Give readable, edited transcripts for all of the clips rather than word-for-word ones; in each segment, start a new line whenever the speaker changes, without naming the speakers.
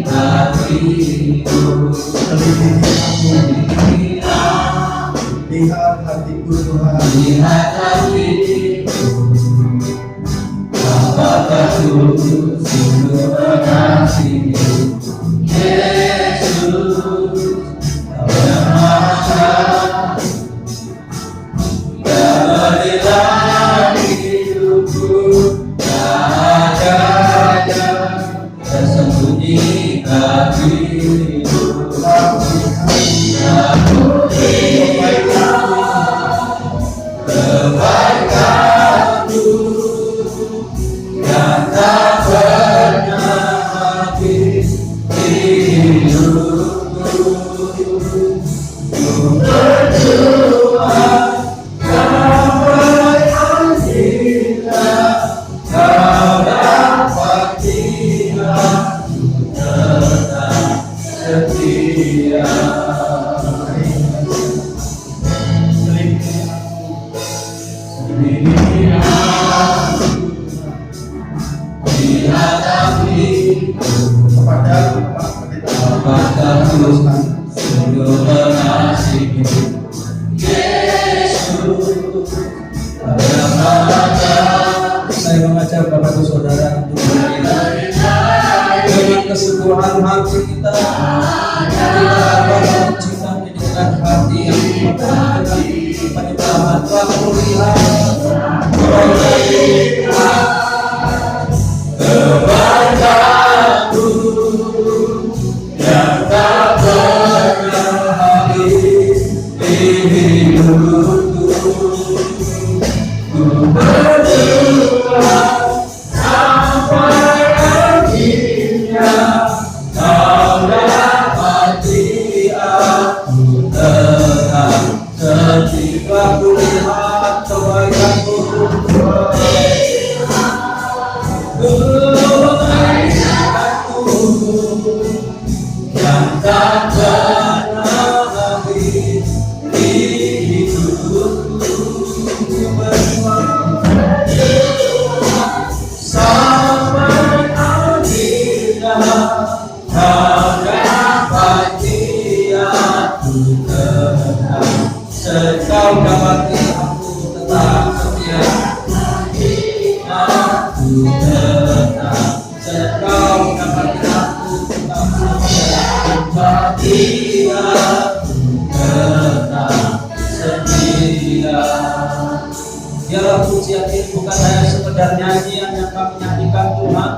hatiku, lihat hatiku Tuhan, lihat hatiku, apakah ku sungguh mengasihi Yesus, Kau yang Maha dalam hidupku, tak ada tersembunyi bagiku. Aku kebaikanmu yang tak pernah habis hidupku. Ku berdoa sampai akhirnya Kau dapat tinggal, tetap setia. Apakah ku sungguh mengasihi Yesus, yang Maha. Saya mengajak Bapak Ibu Saudara untuk berdiri dengan kesungguhan hati kita. Kita akan cinta dengan hati yang penyembahan telah melihat kebaikanmu yang tak pernah habis di hidupku. Ku berdoa sampai akhirnya Kau dapati aku tetap setia. Ku lihat kebaikanmu, yang tak pernah habis di hidupku. Sampai akhirnya Kau dapati aku tetap setia. Kau dapati aku tetap setia. Aku tetap setia. Kau dapati aku tetap setia. Tetap setia. Biarlah pujian ini bukan hanya sekedar nyanyian yang kami nyanyikan Tuhan,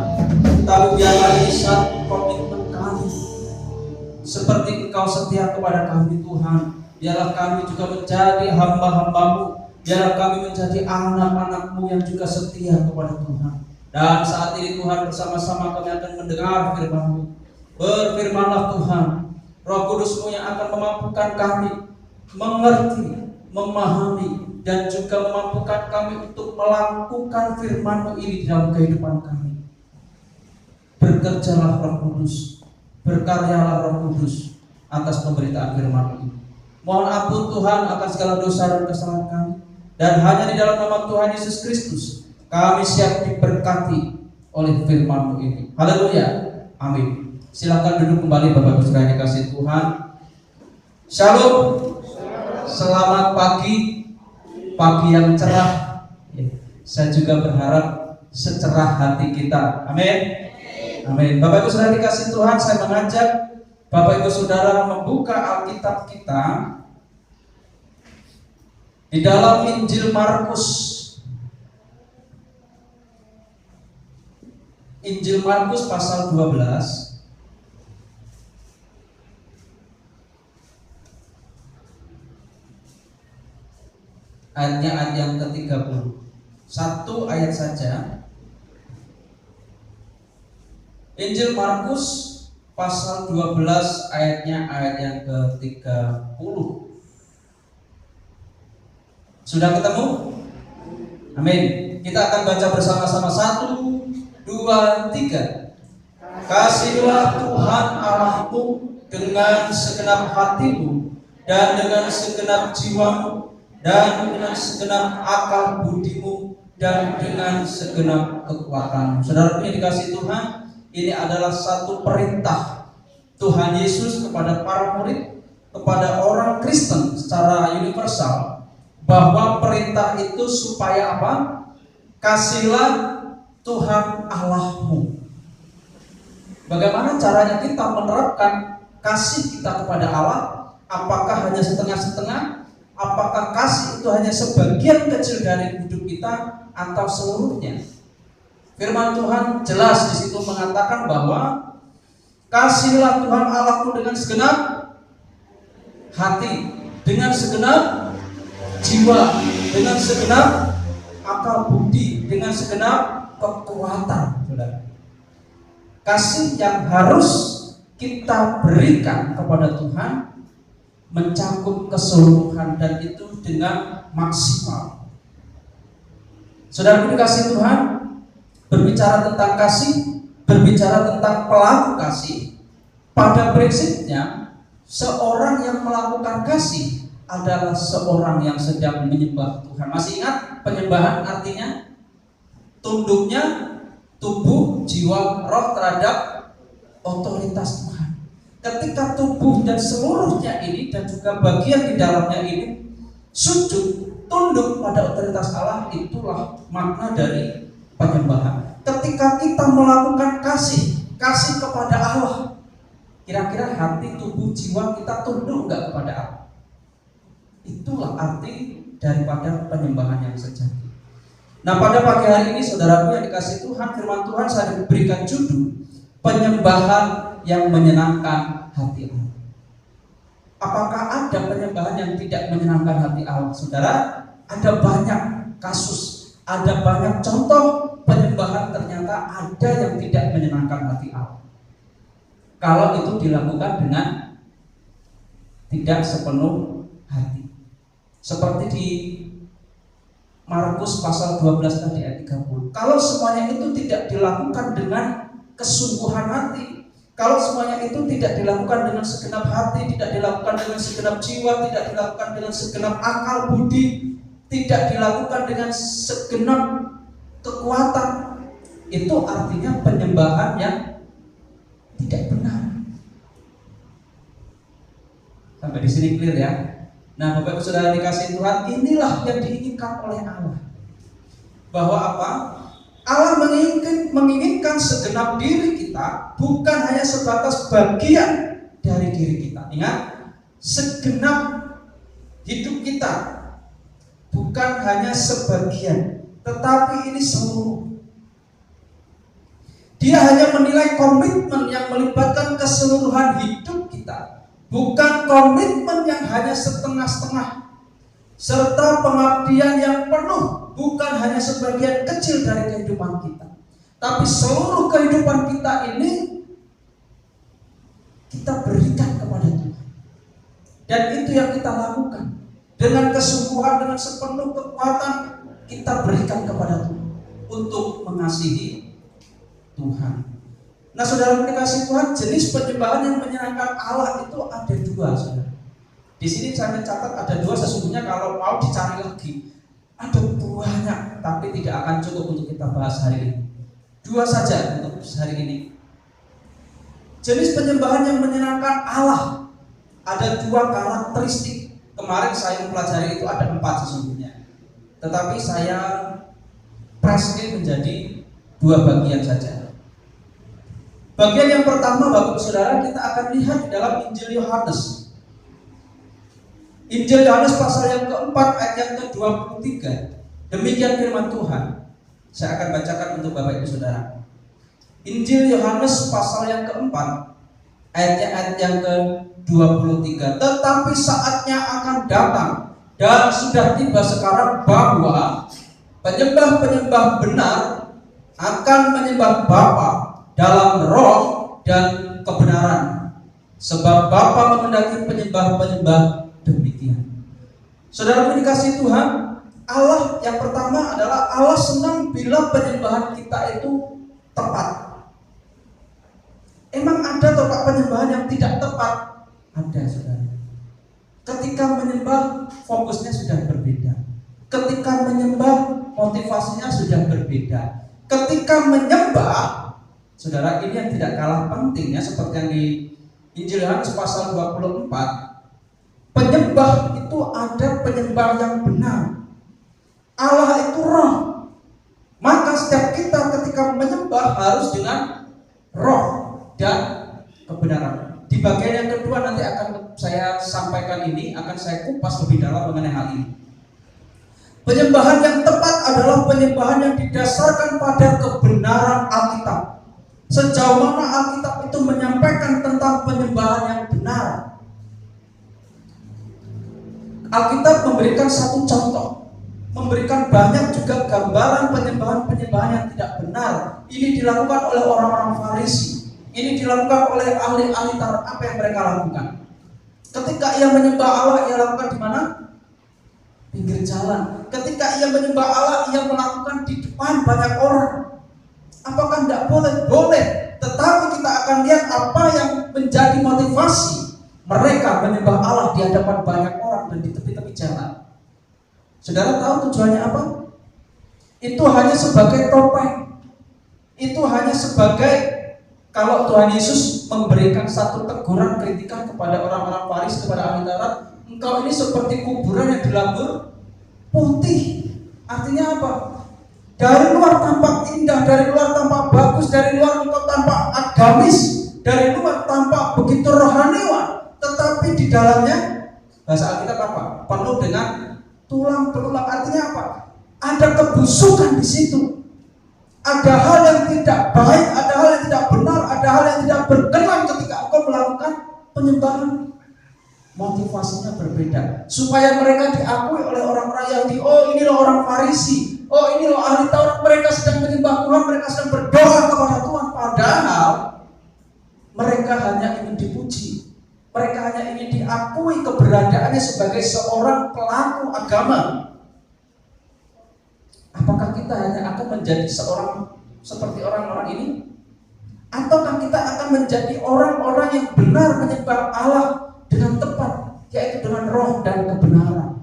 tapi biarlah ini satu komitmen kami. Seperti Engkau setia kepada kami Tuhan, biarlah kami juga menjadi hamba-hamba-Mu. Biarlah kami menjadi anak-anak-Mu yang juga setia kepada Tuhan. Dan saat ini Tuhan, bersama-sama kami akan mendengar firman-Mu. Berfirmanlah Tuhan, Roh Kudus-Mu yang akan memampukan kami mengerti, memahami, dan juga memampukan kami untuk melakukan firman-Mu ini dalam kehidupan kami. Bekerjalah Roh Kudus, berkaryalah Roh Kudus atas pemberitaan firman-Mu ini. Mohon ampun Tuhan akan segala dosa dan kesalahan kami, dan hanya di dalam nama Tuhan Yesus Kristus kami siap diberkati oleh firman-Mu ini. Haleluya, amin. Silakan duduk kembali Bapak Ibu sekalian dikasihi Tuhan. Shalom. Selamat pagi, pagi yang cerah. Saya juga berharap secerah hati kita. Amin. Amin. Bapak Ibu Saudara dikasihi Tuhan, saya mengajak Bapak Ibu Saudara membuka Alkitab kita di dalam Injil Markus. Injil Markus pasal 12 ayatnya ayat yang ke-30. Satu ayat saja. Injil Markus pasal 12 ayatnya ayat yang ke-30. Sudah ketemu? Amin. Kita akan baca bersama-sama. 1, 2, 3. Kasihilah Tuhan Allahmu dengan segenap hatimu dan dengan segenap jiwamu dan dengan segenap akal budimu dan dengan segenap kekuatanmu. Saudara yang dikasihi Tuhan, Ini adalah satu perintah Tuhan Yesus kepada para murid, kepada orang Kristen secara universal, bahwa perintah itu supaya apa? Kasihilah Tuhan Allahmu. Bagaimana caranya kita menerapkan kasih kita kepada Allah? Apakah hanya setengah-setengah? Apakah kasih itu hanya sebagian kecil dari hidup kita atau seluruhnya? Firman Tuhan jelas di situ mengatakan bahwa kasihilah Tuhan Allahmu dengan segenap hati, dengan segenap jiwa, dengan segenap akal budi, dengan segenap kekuatan. Kasih yang harus kita berikan kepada Tuhan mencakup keseluruhan, dan itu dengan maksimal. Saudara dikasih Tuhan, berbicara tentang kasih, berbicara tentang pelaku kasih. Pada prinsipnya, seorang yang melakukan kasih adalah seorang yang sedang menyembah Tuhan. Masih ingat penyembahan artinya? Tunduknya tubuh, jiwa, roh terhadap otoritas Tuhan. Ketika tubuh dan seluruhnya ini dan juga bagian di dalamnya ini sujud, tunduk pada otoritas Allah, itulah makna dari penyembahan. Ketika kita melakukan kasih kepada Allah, kira-kira hati, tubuh, jiwa kita tunduk enggak kepada Allah? Itulah arti daripada penyembahan yang sejati. Nah, pada pagi hari ini saudaraku yang dikasih Tuhan, firman Tuhan saya diberikan judul penyembahan yang menyenangkan hati Allah. Apakah ada penyembahan yang tidak menyenangkan hati Allah? Saudara, ada banyak kasus, ada banyak contoh penyembahan ternyata ada yang tidak menyenangkan hati Allah. Kalau itu dilakukan dengan tidak sepenuh hati. Seperti di Markus pasal 12 tadi ayat 30. Kalau semuanya itu tidak dilakukan dengan kesungguhan hati, kalau semuanya itu tidak dilakukan dengan segenap hati, tidak dilakukan dengan segenap jiwa, tidak dilakukan dengan segenap akal budi, tidak dilakukan dengan segenap kekuatan, itu artinya penyembahan yang tidak benar. Sampai di sini clear ya. Nah, Bapak Ibu Saudara dikasih Tuhan, inilah yang diinginkan oleh Allah. Bahwa apa? Allah menginginkan segenap diri kita, bukan hanya sebatas bagian dari diri kita. Ingat, segenap hidup kita, bukan hanya sebagian, tetapi ini seluruh. Dia hanya menilai komitmen yang melibatkan keseluruhan hidup kita, bukan komitmen yang hanya setengah-setengah, serta pengabdian yang penuh, bukan hanya sebagian kecil dari kehidupan kita, tapi seluruh kehidupan kita ini kita berikan kepada Tuhan. Dan itu yang kita lakukan dengan kesungguhan, dengan sepenuh kekuatan kita berikan kepada Tuhan untuk mengasihi Tuhan. Nah, saudara dikasih Tuhan, jenis penyembahan yang menyenangkan Allah itu ada dua, saudara. Di sini saya mencatat ada dua, sesungguhnya kalau mau dicari lagi ada banyak, tapi tidak akan cukup untuk kita bahas hari ini. Dua saja untuk hari ini. Jenis penyembahan yang menyenangkan Allah ada dua karakteristik. Kemarin saya mempelajari itu ada 4 sesungguhnya, tetapi saya press-in menjadi 2 bagian saja. Bagian yang pertama, Bapak Saudara, kita akan lihat di dalam Injil Yohanes. Injil Yohanes pasal yang keempat ayat yang ke-23. Demikian firman Tuhan. Saya akan bacakan untuk Bapak Ibu Saudara. Injil Yohanes pasal yang keempat ayat yang ke-23. Tetapi saatnya akan datang dan sudah tiba sekarang bahwa penyembah-penyembah benar akan menyembah Bapa dalam roh dan kebenaran, sebab Bapa mengendaki penyembah-penyembah demikian. Saudara dikasih Tuhan, Allah yang pertama adalah Allah senang bila penyembahan kita itu tepat. Emang ada topak penyembahan yang tidak tepat? Ada, saudara. Ketika menyembah fokusnya sudah berbeda. Ketika menyembah motivasinya sudah berbeda. Ketika menyembah Saudara, ini yang tidak kalah pentingnya seperti yang di Injil Yohanes pasal 24. Penyembah itu ada penyembah yang benar. Allah itu roh. Maka setiap kita ketika menyembah harus dengan roh dan kebenaran. Di bagian yang kedua nanti akan saya sampaikan ini, akan saya kupas lebih dalam mengenai hal ini. Penyembahan yang tepat adalah penyembahan yang didasarkan pada kebenaran Alkitab. Sejauh mana Alkitab itu menyampaikan tentang penyembahan yang benar. Alkitab memberikan satu contoh, memberikan banyak juga gambaran penyembahan-penyembahan yang tidak benar. Ini dilakukan oleh orang-orang Farisi. Ini dilakukan oleh ahli-ahli Taurat. Apa yang mereka lakukan? Ketika ia menyembah Allah, ia lakukan di mana? Pinggir jalan. Ketika ia menyembah Allah, ia melakukan di depan banyak orang. Apakah tidak boleh? Boleh. Tetapi kita akan lihat apa yang menjadi motivasi mereka menyembah Allah di hadapan banyak orang dan di tepi-tepi jalan. Saudara tahu tujuannya apa? Itu hanya sebagai topeng. Itu hanya sebagai, kalau Tuhan Yesus memberikan satu teguran kritikan kepada orang-orang Farisi, kepada ahli Taurat, engkau ini seperti kuburan yang dilabur putih. Artinya apa? Dari luar tampak indah, dari luar tampak bagus, dari luar engkau tampak agamis, dari luar tampak begitu rohaniwan, tetapi di dalamnya, bahasa Alkitab apa? Penuh dengan tulang belulang. Artinya apa? Ada kebusukan di situ. Ada hal yang tidak baik, ada hal yang tidak benar, ada hal yang tidak berkenan ketika engkau melakukan penyembahan. Motivasinya berbeda, supaya mereka diakui oleh orang-orang Yahudi. Oh, ini loh orang Farisi. Oh, ini loh ahli Taurat. Mereka sedang menyembah Tuhan, mereka sedang berdoa kepada Tuhan. Padahal mereka hanya ingin dipuji. Mereka hanya ingin diakui keberadaannya sebagai seorang pelaku agama. Apakah kita hanya akan menjadi seorang seperti orang-orang ini? Ataukah kita akan menjadi orang-orang yang benar menyembah Allah dengan tepat, yaitu dengan roh dan kebenaran?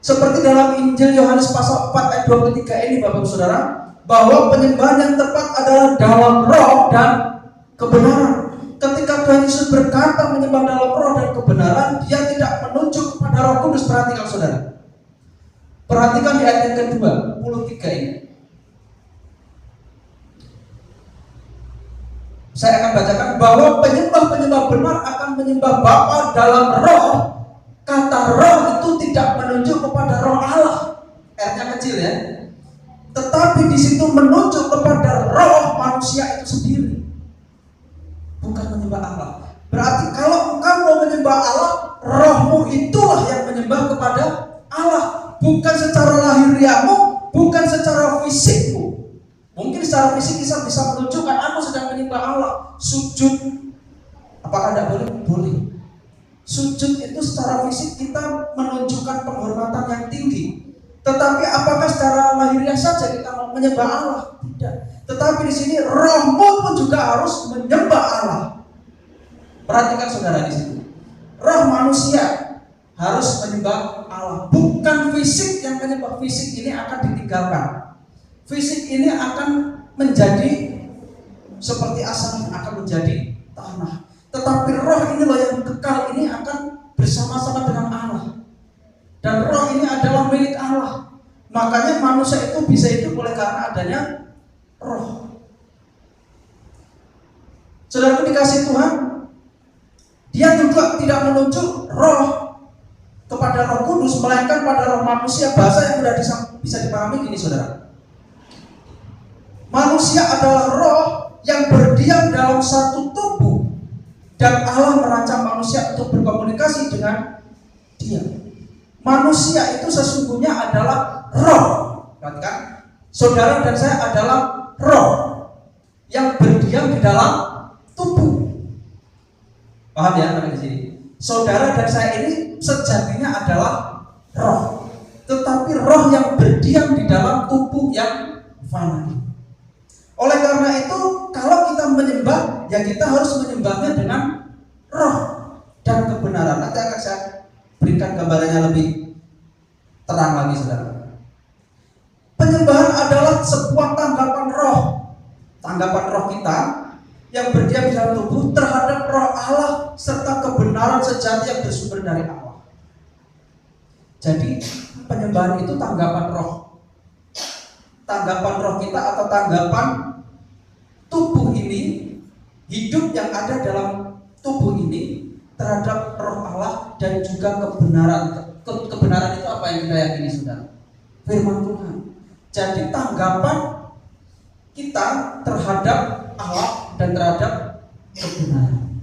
Seperti dalam Injil Yohanes pasal 4 ayat 23 ini, Bapak Saudara, bahwa penyembahan yang tepat adalah dalam roh dan kebenaran. Ketika Tuhan Yesus berkata menyembah dalam roh dan kebenaran, dia tidak menunjuk kepada Roh Kudus. Perhatikan saudara. Perhatikan di ayat yang ke-23 ini. Saya akan bacakan bahwa penyembah-penyembah benar akan menyembah Bapa dalam roh. Kata roh itu tidak menunjuk kepada roh Allah. R-nya kecil ya. Tetapi di situ menunjuk kepada roh manusia itu sendiri. Bukan menyembah Allah. Berarti kalau engkau mau menyembah Allah, rohmu itulah yang menyembah kepada Allah. Bukan secara lahiriahmu, bukan secara fisikmu. Mungkin secara fisik kita bisa menunjukkan aku sedang menyembah Allah. Sujud, apakah tidak boleh? Boleh. Sujud itu secara fisik kita menunjukkan penghormatan yang tinggi. Tetapi apakah secara lahiriah saja kita mau menyembah Allah? Tidak. Tetapi di sini rohmu pun juga harus menyembah Allah. Perhatikan saudara di situ. Roh manusia harus menyembah Allah. Bukan fisik yang menyembah. Fisik ini akan ditinggalkan. Fisik ini akan menjadi seperti asam, akan menjadi tanah. Tetapi roh ini loh yang kekal, ini akan bersama-sama dengan Allah. Dan roh ini adalah milik Allah. Makanya manusia itu bisa hidup oleh karena adanya roh. Saudara dikasih Tuhan, dia juga tidak menunjuk roh kepada Roh Kudus, melainkan pada roh manusia. Bahasa yang mudah bisa dipahami gini saudara. Manusia adalah roh yang berdiam dalam satu tubuh, dan Allah merancang manusia untuk berkomunikasi dengan dia. Manusia itu sesungguhnya adalah roh. Perhatikan, saudara dan saya adalah roh yang berdiam di dalam tubuh. Paham ya sampai di sini? Saudara dan saya ini sejatinya adalah roh, tetapi roh yang berdiam di dalam tubuh yang fana. Oleh karena itu, kalau kita menyembah, ya kita harus menyembahnya dengan roh dan kebenaran. Nanti akan saya berikan gambarannya lebih terang lagi, saudara. Penyembahan adalah sebuah tanggal tanggapan roh kita yang berdiam di dalam tubuh terhadap roh Allah serta kebenaran sejati yang bersumber dari Allah. Jadi penyembahan itu tanggapan roh. Tanggapan roh kita atau tanggapan tubuh ini, hidup yang ada dalam tubuh ini terhadap roh Allah dan juga kebenaran. Kebenaran itu apa yang kita yakini, saudara? Firman Tuhan. Jadi tanggapan kita terhadap Allah dan terhadap kebenaran.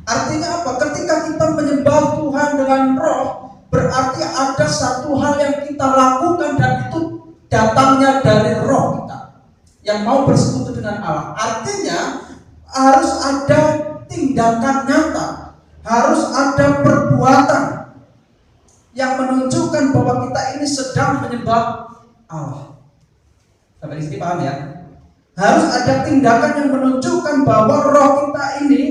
Artinya apa? Ketika kita menyembah Tuhan dengan roh, berarti ada satu hal yang kita lakukan dan itu datangnya dari roh kita yang mau bersekutu dengan Allah. Artinya harus ada tindakan nyata, harus ada perbuatan yang menunjukkan bahwa kita ini sedang menyembah Allah. Sampai di sini paham ya? Harus ada tindakan yang menunjukkan bahwa roh kita ini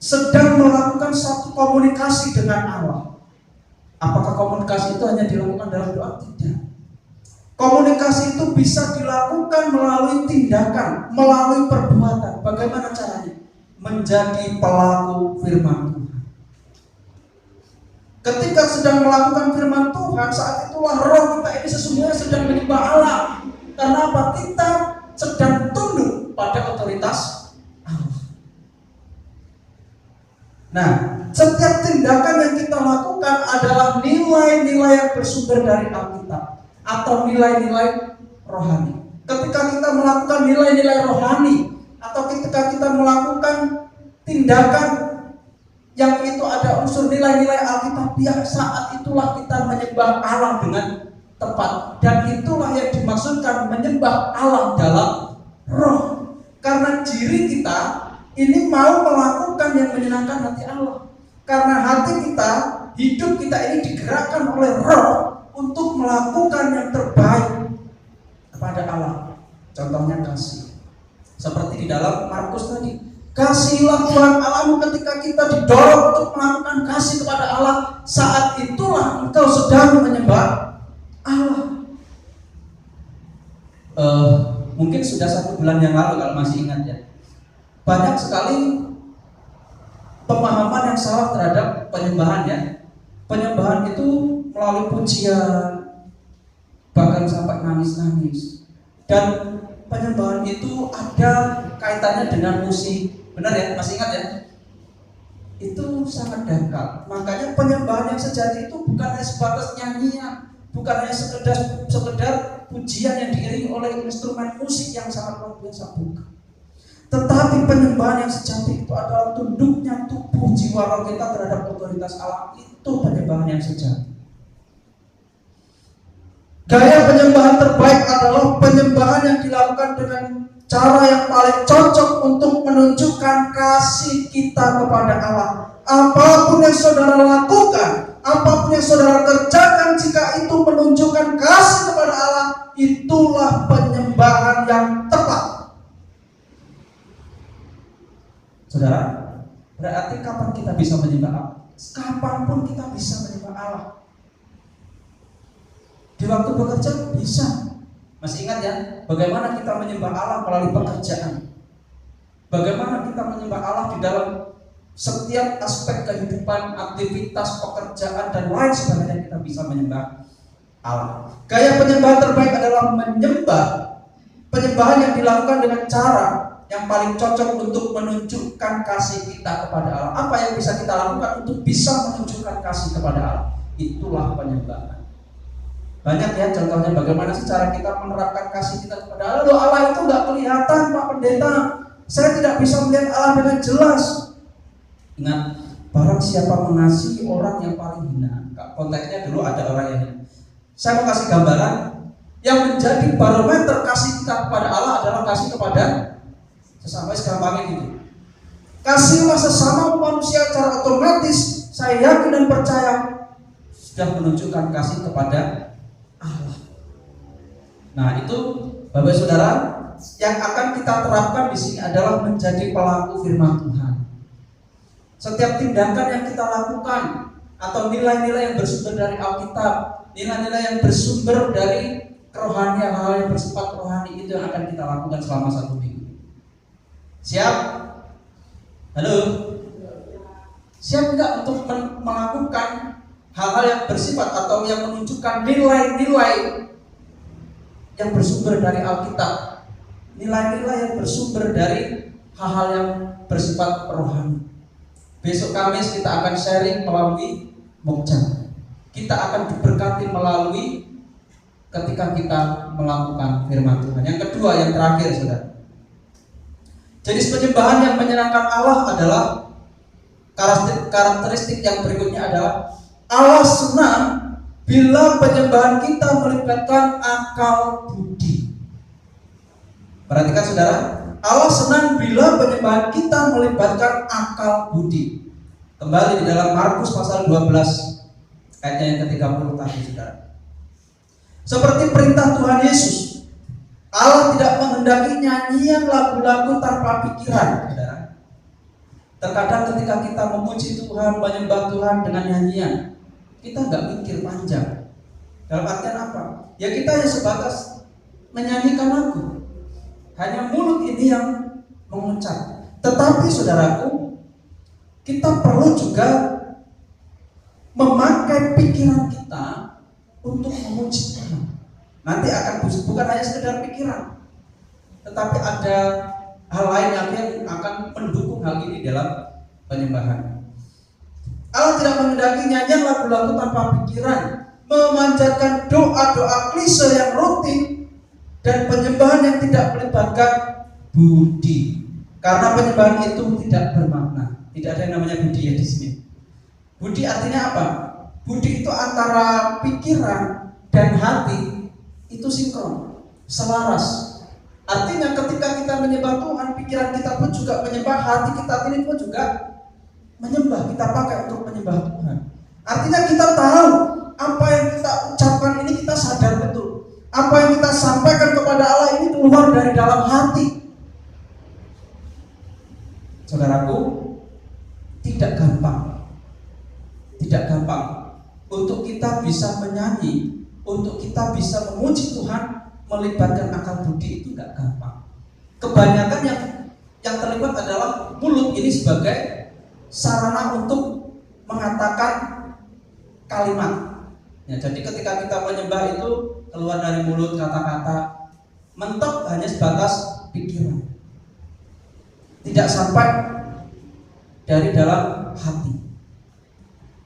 sedang melakukan satu komunikasi dengan Allah. Apakah komunikasi itu hanya dilakukan dalam doa? Tidak. Komunikasi itu bisa dilakukan melalui tindakan, melalui perbuatan. Bagaimana caranya? Menjadi pelaku firman Tuhan. Ketika sedang melakukan firman Tuhan, saat itulah roh kita ini sesungguhnya sedang menyembah Allah. Karena apa? Kita sedang tunduk pada otoritas Allah. Nah, setiap tindakan yang kita lakukan adalah nilai-nilai yang bersumber dari Alkitab atau nilai-nilai rohani. Ketika kita melakukan nilai-nilai rohani atau ketika kita melakukan tindakan yang itu ada unsur nilai-nilai Alkitabiah, saat itulah kita menyembah Allah dengan tepat. Dan itulah yang dimaksudkan menyembah Allah dalam roh. Karena diri kita ini mau melakukan yang menyenangkan hati Allah. Karena hati kita, hidup kita ini digerakkan oleh roh untuk melakukan yang terbaik kepada Allah. Contohnya kasih. Seperti di dalam Markus tadi, kasihilah Tuhan Allahmu. Ketika kita didorong untuk melakukan kasih kepada Allah, saat itulah engkau sedang menyembah Allah. Mungkin sudah 1 bulan yang lalu kalau masih ingat ya, banyak sekali pemahaman yang salah terhadap penyembahan ya. Penyembahan itu melalui pujian, bahkan sampai nangis-nangis. Dan penyembahan itu ada kaitannya dengan musik. Benar ya? Masih ingat ya? Itu sangat dangkal. Makanya penyembahan yang sejati itu bukan hanya sebatas nyanyian, bukan hanya sekedar pujian yang diiringi oleh instrumen musik yang sangat luar biasa, bukan. Tetapi penyembahan yang sejati itu adalah tunduknya tubuh jiwa roh kita terhadap otoritas Allah. Itu penyembahan yang sejati. Gaya penyembahan terbaik adalah penyembahan yang dilakukan dengan cara yang paling cocok untuk menunjukkan kasih kita kepada Allah. Apapun yang saudara lakukan, apapun yang saudara kerjakan, jika itu menunjukkan kasih kepada Allah, itulah penyembahan yang tepat. Saudara, berarti kapan kita bisa menyembah Allah? Kapanpun kita bisa menyembah Allah. Di waktu bekerja bisa. Masih ingat ya, bagaimana kita menyembah Allah melalui pekerjaan? Bagaimana kita menyembah Allah di dalam setiap aspek kehidupan, aktivitas, pekerjaan, dan lain sebagainya kita bisa menyembah Allah. Gaya penyembahan terbaik adalah penyembahan yang dilakukan dengan cara yang paling cocok untuk menunjukkan kasih kita kepada Allah. Apa yang bisa kita lakukan untuk bisa menunjukkan kasih kepada Allah? Itulah penyembahan. Banyak ya contohnya bagaimana sih cara kita menerapkan kasih kita kepada Allah. Loh, Allah itu gak kelihatan Pak Pendeta, saya tidak bisa melihat Allah dengan jelas. Ingat, barang siapa mengasihi orang yang paling hina. Konteksnya dulu ada orang yang hina. Saya mau kasih gambaran, yang menjadi barometer kasih kita kepada Allah adalah kasih kepada sesama. Sekarang pakai gitu, kasihlah sesama manusia secara otomatis. Saya yakin dan percaya sudah menunjukkan kasih kepada Allah. Nah itu Bapak Saudara, yang akan kita terapkan di sini adalah menjadi pelaku firman Tuhan. Setiap tindakan yang kita lakukan atau nilai-nilai yang bersumber dari Alkitab, nilai-nilai yang bersumber dari kerohanian, hal yang bersifat lakukan selama 1 minggu. Siap? Halo? Siap enggak untuk melakukan hal-hal yang bersifat atau yang menunjukkan nilai-nilai yang bersumber dari Alkitab, nilai-nilai yang bersumber dari hal-hal yang bersifat rohani? Besok Kamis kita akan sharing melalui Mokja. Kita akan diberkati melalui ketika kita melakukan firman Tuhan. Yang kedua, yang terakhir, saudara. Jenis penyembahan yang menyenangkan Allah adalah karakteristik yang berikutnya adalah Allah senang bila penyembahan kita melibatkan akal budi. Perhatikan saudara, Allah senang bila penyembahan kita melibatkan akal budi. Kembali di dalam Markus pasal 12 ayatnya yang ke-30 tadi, saudara. Seperti perintah Tuhan Yesus, Allah tidak menghendaki nyanyian lagu-lagu tanpa pikiran, saudara. Terkadang ketika kita memuji Tuhan, menyembah Tuhan dengan nyanyian, kita nggak mikir panjang. Dalam artian apa? Ya kita hanya sebatas menyanyikan lagu. Hanya mulut ini yang mengucap. Tetapi saudaraku, kita perlu juga memakai pikiran kita untuk memuji Tuhan. Nanti akan bukan hanya sekedar pikiran, tetapi ada hal lain yang akan mendukung hal ini dalam penyembahan. Allah tidak menghendaki nyanyian lagu-lagu tanpa pikiran, memanjatkan doa-doa klise yang rutin, dan penyembahan yang tidak melibatkan budi. Karena penyembahan itu tidak bermakna. Tidak ada yang namanya budi ya di sini. Budi artinya apa? Budi itu antara pikiran dan hati itu sinkron, selaras. Artinya ketika kita menyembah Tuhan, pikiran kita pun juga menyembah, hati kita ini pun juga menyembah. Kita pakai untuk menyembah Tuhan. Artinya kita tahu apa yang kita ucapkan ini, kita sadar betul. Apa yang kita sampaikan kepada Allah ini keluar dari dalam hati. Saudaraku, tidak gampang untuk kita bisa menyanyi, untuk kita bisa memuji Tuhan, melibatkan akal budi itu gak gampang. Kebanyakan yang terlibat adalah mulut ini sebagai sarana untuk mengatakan kalimat. Ya, jadi ketika kita menyembah itu keluar dari mulut kata-kata, mentok hanya sebatas pikiran, tidak sampai dari dalam hati.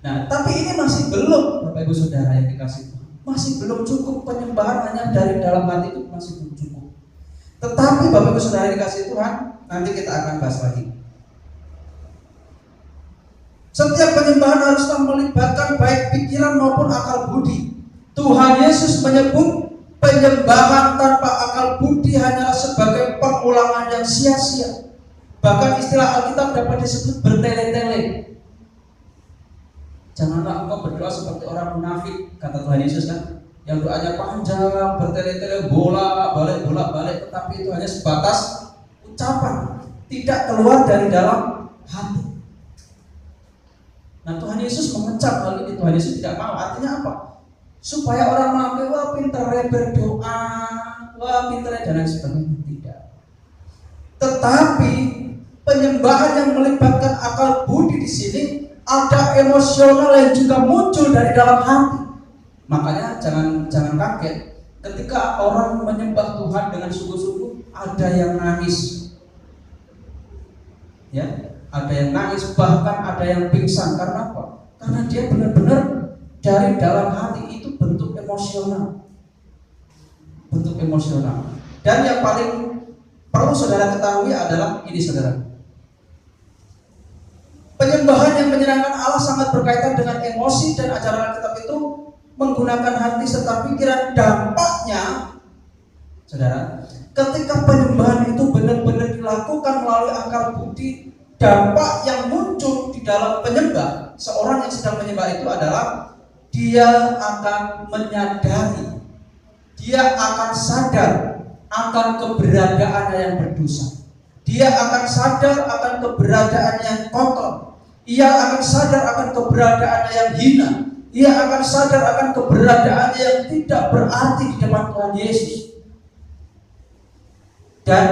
Nah, tapi ini masih belum, Bapak Ibu Saudara yang dikasih Tuhan, masih belum cukup. Penyembahan hanya dari dalam hati itu masih belum cukup. Tetapi Bapak Ibu Saudara yang dikasih Tuhan, nanti kita akan bahas lagi. Setiap penyembahan haruslah melibatkan baik pikiran maupun akal budi. Tuhan Yesus menyebut penyembahan tanpa akal budi hanyalah sebagai pengulangan yang sia-sia. Bahkan istilah Alkitab dapat disebut bertele-tele. Janganlah engkau berdoa seperti orang munafik, kata Tuhan Yesus kan, yang doanya panjang, bertele-tele, bolak-balik, tetapi itu hanya sebatas ucapan, tidak keluar dari dalam hati. Nah, Tuhan Yesus mengecap hal ini. Tuhan Yesus tidak mau. Artinya apa? Supaya orang menganggap, wah pinternya berdoa, wah pinternya dan lain sebagainya. Tidak. Tetapi penyembahan yang melibatkan akal budi di sini ada emosional yang juga muncul dari dalam hati. Makanya jangan kaget ketika orang menyembah Tuhan dengan sungguh-sungguh, ada yang nangis, ya, ada yang nangis, bahkan ada yang pingsan. Karena apa? Karena dia benar-benar dari dalam hati itu bentuk emosional. Dan yang paling perlu saudara ketahui adalah ini, saudara. Penyembahan yang menyenangkan Allah sangat berkaitan dengan emosi, dan ajaran Alkitab itu menggunakan hati serta pikiran. Dampaknya, saudara, ketika penyembahan itu benar-benar dilakukan melalui akal budi, dampak yang muncul di dalam penyembah, seorang yang sedang menyembah itu adalah dia akan menyadari, dia akan sadar akan keberadaannya yang berdosa. Dia akan sadar akan keberadaannya yang kotor. Ia akan sadar akan keberadaannya yang hina. Ia akan sadar akan keberadaannya yang tidak berarti di depan Tuhan Yesus. Dan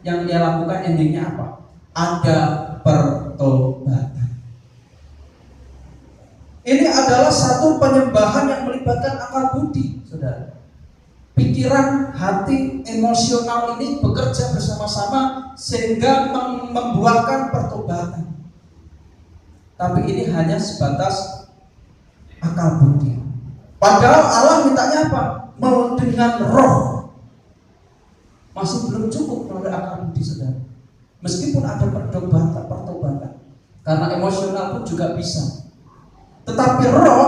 yang dia lakukan endingnya apa? Ada pertobatan. Ini adalah satu penyembahan yang melibatkan akal budi, saudara. Pikiran, hati, emosional ini bekerja bersama-sama sehingga membuahkan pertobatan. Tapi ini hanya sebatas akal budi. Padahal Allah mintanya apa? Dengan roh. Masih belum cukup melalui akal budi, saudara. Meskipun ada pertobatan. Karena emosional pun juga bisa. Tetapi roh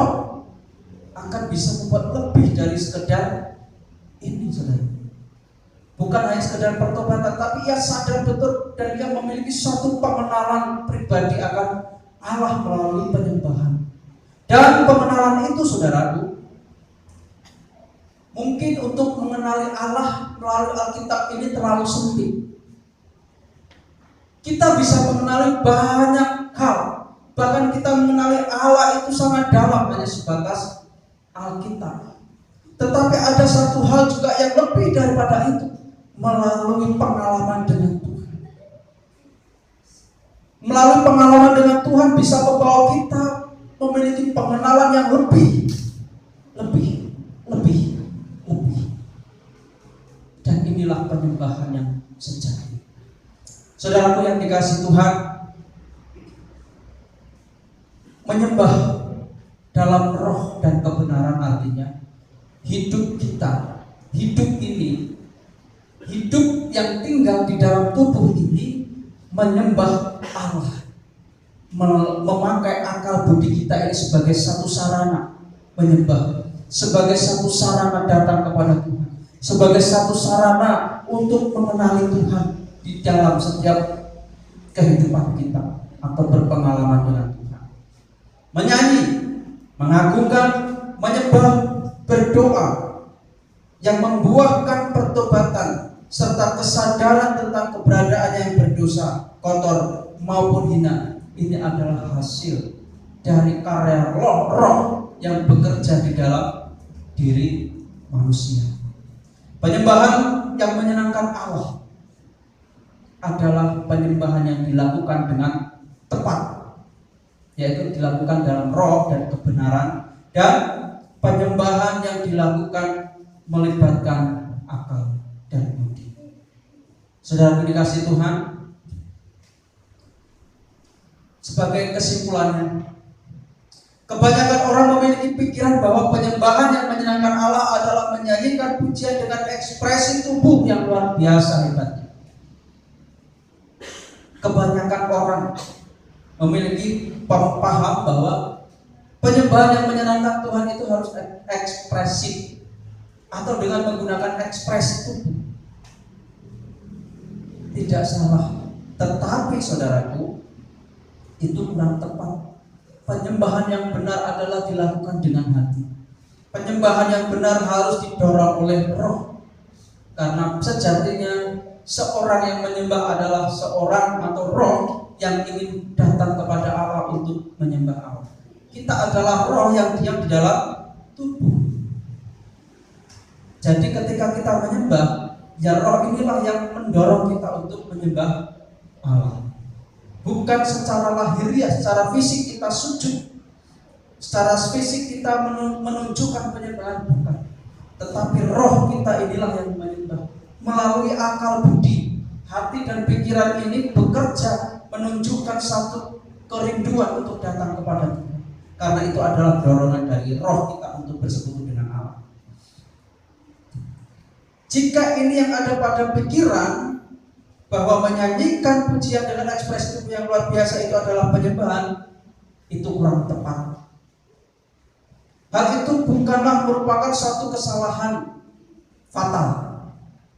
akan bisa membuat lebih dari sekedar ini, saudara. Bukan hanya sekedar pertobatan, tapi ia sadar betul dan ia memiliki suatu pengenalan pribadi akan Allah melalui penyembahan. Dan pengenalan itu, saudaraku, mungkin untuk mengenali Allah melalui Alkitab ini terlalu sempit. Kita bisa mengenali banyak hal, bahkan kita mengenali Allah itu sangat dalam hanya sebatas Alkitab. Tetapi ada satu hal juga yang lebih daripada itu, melalui pengalaman dengan Tuhan. Melalui pengalaman dengan Tuhan bisa membawa kita memiliki pengenalan yang lebih. Dan inilah penyembahan yang sejati. Saudaraku yang dikasihi Tuhan, menyembah dalam roh dan kebenaran artinya hidup kita, hidup ini, hidup yang tinggal di dalam tubuh ini menyembah Allah, memakai akal budi kita ini sebagai satu sarana menyembah, sebagai satu sarana datang kepada Tuhan, sebagai satu sarana untuk mengenali Tuhan di dalam setiap kehidupan kita atau berpengalaman dengan Tuhan. Menyanyi, mengagungkan, menyembah, berdoa yang membuahkan pertobatan serta kesadaran tentang keberadaannya yang berdosa, kotor maupun hina. Ini adalah hasil dari karya roh yang bekerja di dalam diri manusia. Penyembahan yang menyenangkan Allah adalah penyembahan yang dilakukan dengan tepat, yaitu dilakukan dalam roh dan kebenaran, dan penyembahan yang dilakukan melibatkan akal dan budi. Saudara dikasihi Tuhan, sebagai kesimpulannya, kebanyakan orang memiliki pikiran bahwa penyembahan yang menyenangkan Allah adalah menyanyikan pujian dengan ekspresi tubuh yang luar biasa hebatnya. Kebanyakan orang memiliki paham bahwa penyembahan yang menyenangkan Tuhan itu harus ekspresif atau dengan menggunakan ekspresi tubuh. Tidak salah, tetapi saudaraku, itu kurang tepat. Penyembahan yang benar adalah dilakukan dengan hati. Penyembahan yang benar harus didorong oleh roh, karena sejatinya seorang yang menyembah adalah seorang atau roh yang ingin datang kepada Allah untuk menyembah Allah. Kita adalah roh yang diam di dalam tubuh. Jadi ketika kita menyembah, ya roh inilah yang mendorong kita untuk menyembah Allah. Bukan secara lahiriah, secara fisik kita sujud, secara fisik kita menunjukkan penyembahan, bukan. Tetapi roh kita inilah yang menyembah. Melalui akal budi, hati dan pikiran ini bekerja menunjukkan satu kerinduan untuk datang kepada Tuhan. Karena itu adalah dorongan dari roh kita untuk bersekutu dengan Allah. Jika ini yang ada pada pikiran, bahwa menyanyikan pujian dengan ekspresi tubuh yang luar biasa itu adalah penyembahan, itu kurang tepat. Hal itu bukanlah merupakan suatu kesalahan fatal.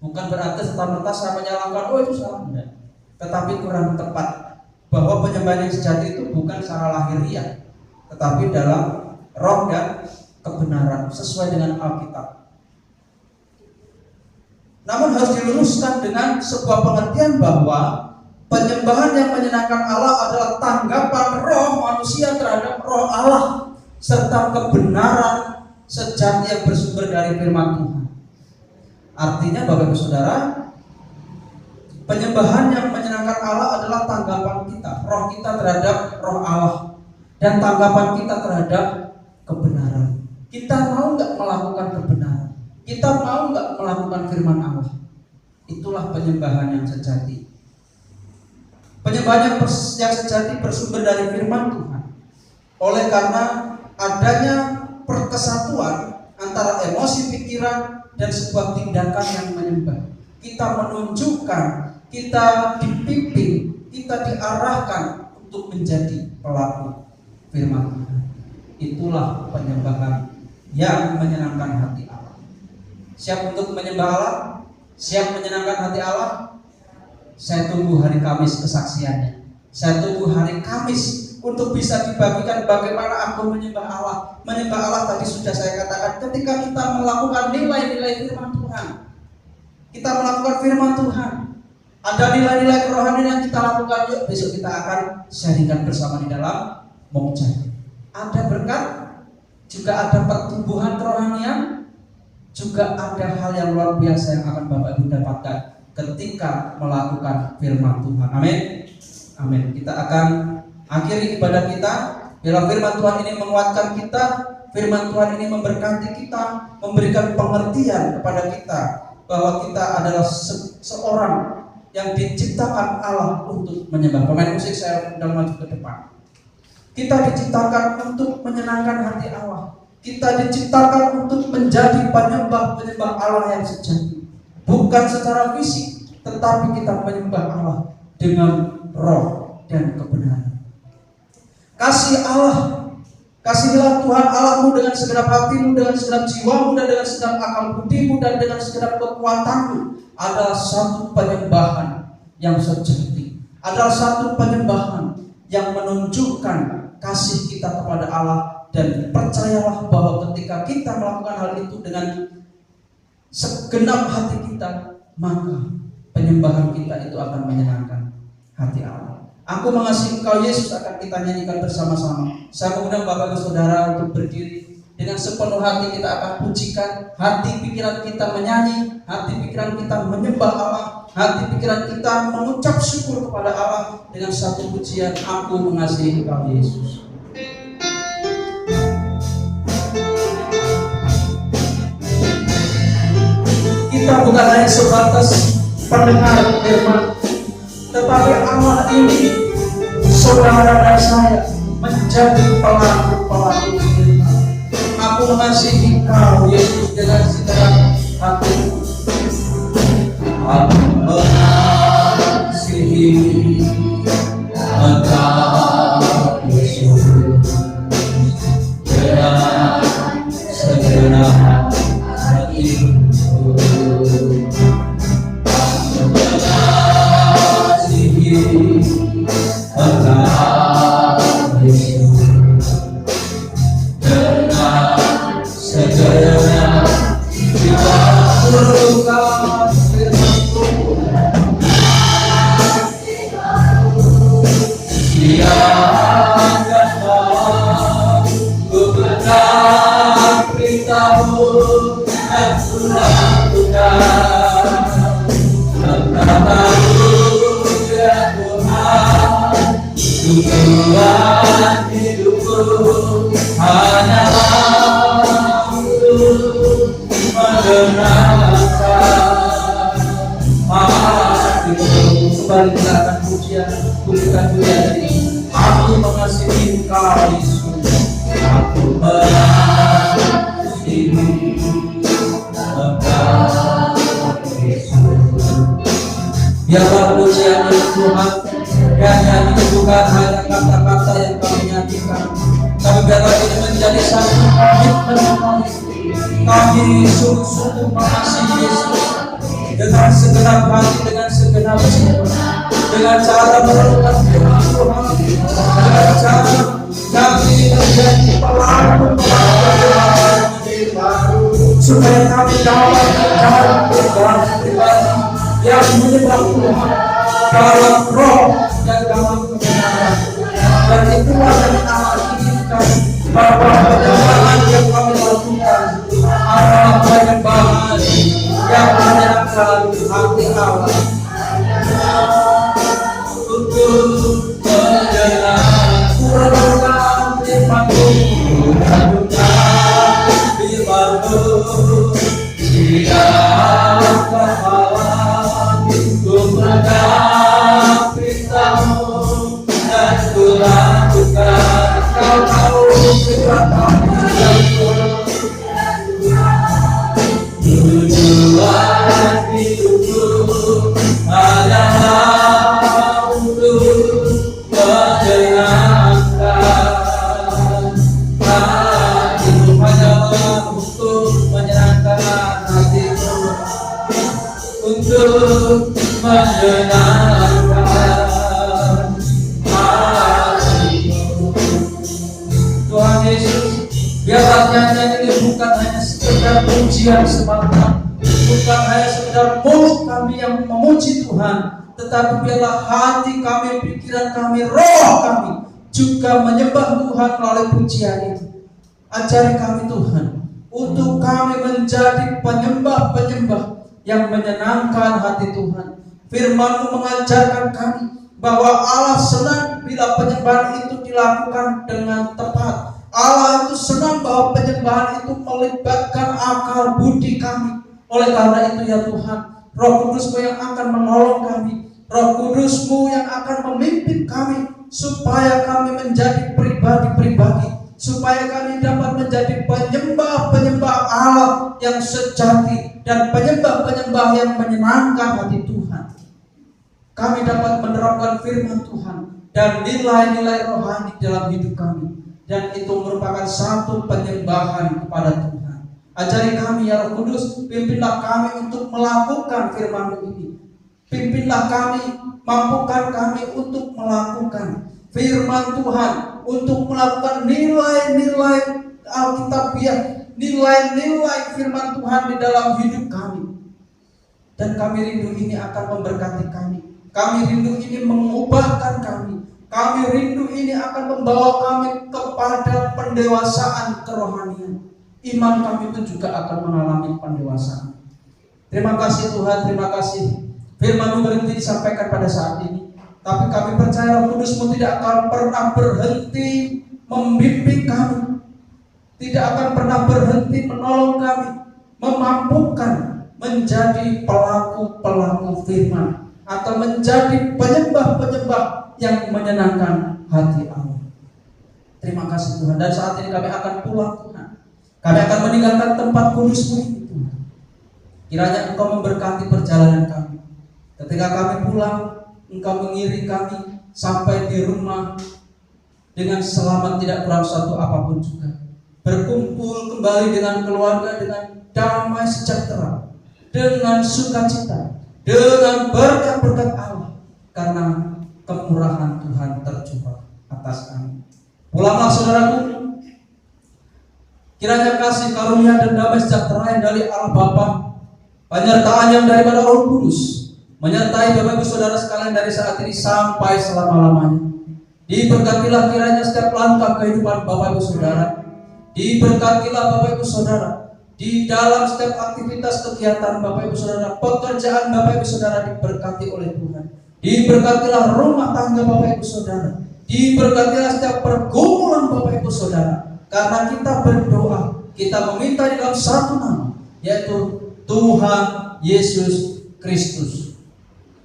Bukan berarti serta-merta saya menyalahkan, oh itu salah, enggak. Tetapi kurang tepat, bahwa penyembahan yang sejati itu bukan secara lahiriah, tetapi dalam roh dan kebenaran sesuai dengan Alkitab. Namun harus diluruskan dengan sebuah pengertian bahwa penyembahan yang menyenangkan Allah adalah tanggapan roh manusia terhadap roh Allah, serta kebenaran sejati yang bersumber dari firman Tuhan. Artinya Bapak Ibu Saudara, Penyembahan yang menyenangkan Allah adalah tanggapan kita, roh kita terhadap roh Allah, dan tanggapan kita terhadap kebenaran. Kita mau nggak melakukan kebenaran? Kita mau nggak melakukan firman Allah? Itulah penyembahan yang sejati. Penyembahan yang sejati bersumber dari firman Tuhan. Oleh karena adanya perkesatuan antara emosi pikiran dan sebuah tindakan yang menyembah, kita menunjukkan, kita dipimpin, kita diarahkan untuk menjadi pelaku firman Tuhan. Itulah penyembahan yang menyenangkan hati Allah. Siap untuk menyembah Allah? Siap menyenangkan hati Allah? Saya tunggu hari Kamis kesaksiannya. Saya tunggu hari Kamis untuk bisa dibagikan bagaimana aku menyembah Allah. Menyembah Allah tadi sudah saya katakan, ketika kita melakukan nilai-nilai firman Tuhan. Kita melakukan firman Tuhan. Ada nilai-nilai kerohanian yang kita lakukan. Yuk, besok kita akan sharingkan bersama di dalam Mokjai. Ada berkat, juga ada pertumbuhan kerohanian, juga ada hal yang luar biasa yang akan Bapak Ibu dapatkan ketika melakukan firman Tuhan. Amin. Amin. Kita akan akhiri ibadah kita. Bila firman Tuhan ini menguatkan kita, firman Tuhan ini memberkati kita, memberikan pengertian kepada kita bahwa kita adalah seorang yang diciptakan Allah untuk menyembah. Pemain musik saya undang maju ke depan. Kita diciptakan untuk menyenangkan hati Allah. Kita diciptakan untuk menjadi penyembah-penyembah Allah yang sejati. Bukan secara fisik, tetapi kita menyembah Allah dengan roh dan kebenaran. Kasih Allah, kasihilah Tuhan Allahmu dengan segenap hatimu, dengan segenap jiwamu, dan dengan segenap akal budimu, dan dengan segenap kekuatanmu. Adalah satu penyembahan yang sejati. Adalah satu penyembahan yang menunjukkan kasih kita kepada Allah. Dan percayalah bahwa ketika kita melakukan hal itu dengan segenap hati kita, maka penyembahan kita itu akan menyenangkan hati Allah. Aku mengasihi Engkau Yesus akan kita nyanyikan bersama-sama. Saya mengundang Bapak Ibu Saudara untuk berdiri. Dengan sepenuh hati kita akan pujikan. Hati pikiran kita menyanyi, hati pikiran kita menyembah Allah, hati pikiran kita mengucap syukur kepada Allah dengan satu pujian, aku mengasihi Engkau Yesus. Kita bukan hanya sebatas pendengar firman, tetapi Allah ini, saudara dan saya, menjadi pelaku-pelaku firman. Aku mengasihi Engkau Yesus dengan segenap hatiku. Aku mengasihi Engkau Yesus dengan segenap hatiku. Aku mengasihi Engkau Yesus dengan segenap jiwaku. Siapkanlah kebenaran beritahu dan lakukan. Kata-katamu ya Tuhan, tujuan hidupku hanyalah untuk menyenangkan hatimu. Kembali silakan pujian, pujikan pujian ini. Aku mengasihi Engkau Yesus, aku mengasihi Engkau Yesus. Biarlah pujian dari Tuhan yang nyanyi bukan hanya kata-kata yang kami nyanyikan, tapi biarlah ini menjadi satu komitmen kami sungguh-sungguh mengasihi Yesus dengan segenap hati, dengan segenap jiwa, dengan cara melakukan firman Tuhan, dengan cara kami menjadi pelaku-pelaku supaya kami dapat pribadi yang menyembah Tuhan dalam roh dan dalam kebenaran. Dan itulah yang kami inginkan, bahwa penyembahan yang kami lakukan adalah penyembahan yang menyenangkan hati Allah. menjaga perintah-Mu dan ku lakukan. Kau tahu firman-Mu yang tujuan hidupku adalah untuk menyenangkan hatimu, hanyalah untuk menyenangkan hatimu, untuk menyenangkan hatimu. Tuhan Yesus, biarlah nyanyian ini bukan hanya sekedar pujian semata, bukan hanya sekedar mulut kami yang memuji Tuhan, tetapi biarlah hati kami, pikiran kami, roh kami juga menyembah Tuhan melalui pujian itu. Ajari kami Tuhan, untuk kami menjadi penyembah-penyembah yang menyenangkan hati Tuhan. Firman-Mu mengajarkan kami bahwa Allah senang bila penyembahan itu dilakukan dengan tepat. Allah itu senang bahwa penyembahan itu melibatkan akal budi kami. Oleh karena itu ya Tuhan, Roh Kudus-Mu yang akan menolong kami, Roh Kudus-Mu yang akan memimpin kami, supaya kami menjadi pribadi-pribadi, supaya kami dapat menjadi penyembah-penyembah Allah yang sejati dan penyembah-penyembah yang menyenangkan hati Tuhan. Kami dapat menerapkan firman Tuhan dan nilai-nilai rohani dalam hidup kami, dan itu merupakan satu penyembahan kepada Tuhan. Ajari kami ya Roh Kudus, pimpinlah kami untuk melakukan firman-Mu ini. Pimpinlah kami, mampukan kami untuk melakukan firman Tuhan, untuk melakukan nilai-nilai Alkitabiah, nilai-nilai firman Tuhan di dalam hidup kami. Dan kami rindu ini akan memberkati kami. Kami rindu ini mengubahkan kami. Kami rindu ini akan membawa kami kepada pendewasaan kerohanian. Iman kami pun juga akan mengalami pendewasaan. Terima kasih Tuhan, terima kasih. Firman-Mu berhenti disampaikan pada saat ini, tapi kami percaya Roh Kudus-Mu tidak akan pernah berhenti membimbing kami, tidak akan pernah berhenti menolong kami, memampukan menjadi pelaku-pelaku firman, atau menjadi penyembah-penyembah yang menyenangkan hati Allah. Terima kasih Tuhan. Dan saat ini kami akan pulang Tuhan. Kami akan meninggalkan tempat kudus-Mu ini Tuhan. Kiranya Engkau memberkati perjalanan kami. Ketika kami pulang, Engkau mengiring kami sampai di rumah dengan selamat, tidak kurang satu apapun juga. Berkumpul kembali dengan keluarga dengan damai sejahtera, dengan sukacita, dengan berkat-berkat Allah, karena kemurahan Tuhan tercurah atas kami. Pulanglah saudaraku. Kiranya kasih karunia dan damai sejahtera yang dari Allah Bapa, penyertaan yang daripada Roh Kudus, menyertai Bapak Ibu Saudara sekalian dari saat ini sampai selama-lamanya. Diberkatilah kiranya setiap langkah kehidupan Bapak Ibu Saudara. Diberkatilah Bapak Ibu Saudara di dalam setiap aktivitas kegiatan Bapak Ibu Saudara, pekerjaan Bapak Ibu Saudara diberkati oleh Tuhan. Diberkatilah rumah tangga Bapak Ibu Saudara. Diberkatilah setiap pergumulan Bapak Ibu Saudara. Karena kita berdoa, kita meminta di dalam satu nama, yaitu Tuhan Yesus Kristus.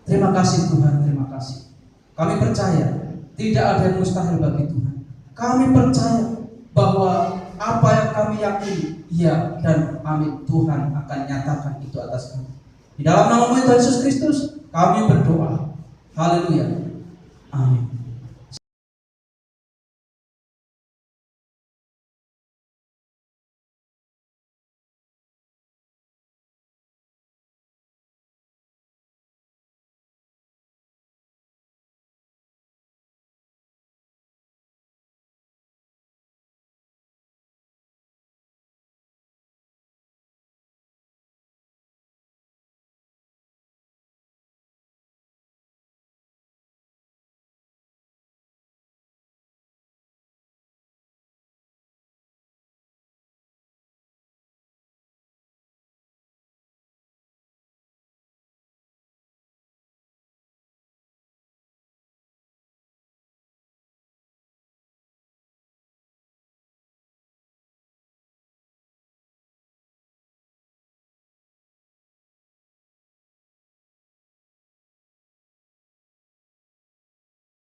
Terima kasih Tuhan, terima kasih. Kami percaya tidak ada yang mustahil bagi Tuhan. Kami percaya bahwa apa yang kami yakini, ya dan amin, Tuhan akan nyatakan itu atas kami. Di dalam nama Tuhan Yesus Kristus kami berdoa. Haleluya. Amin.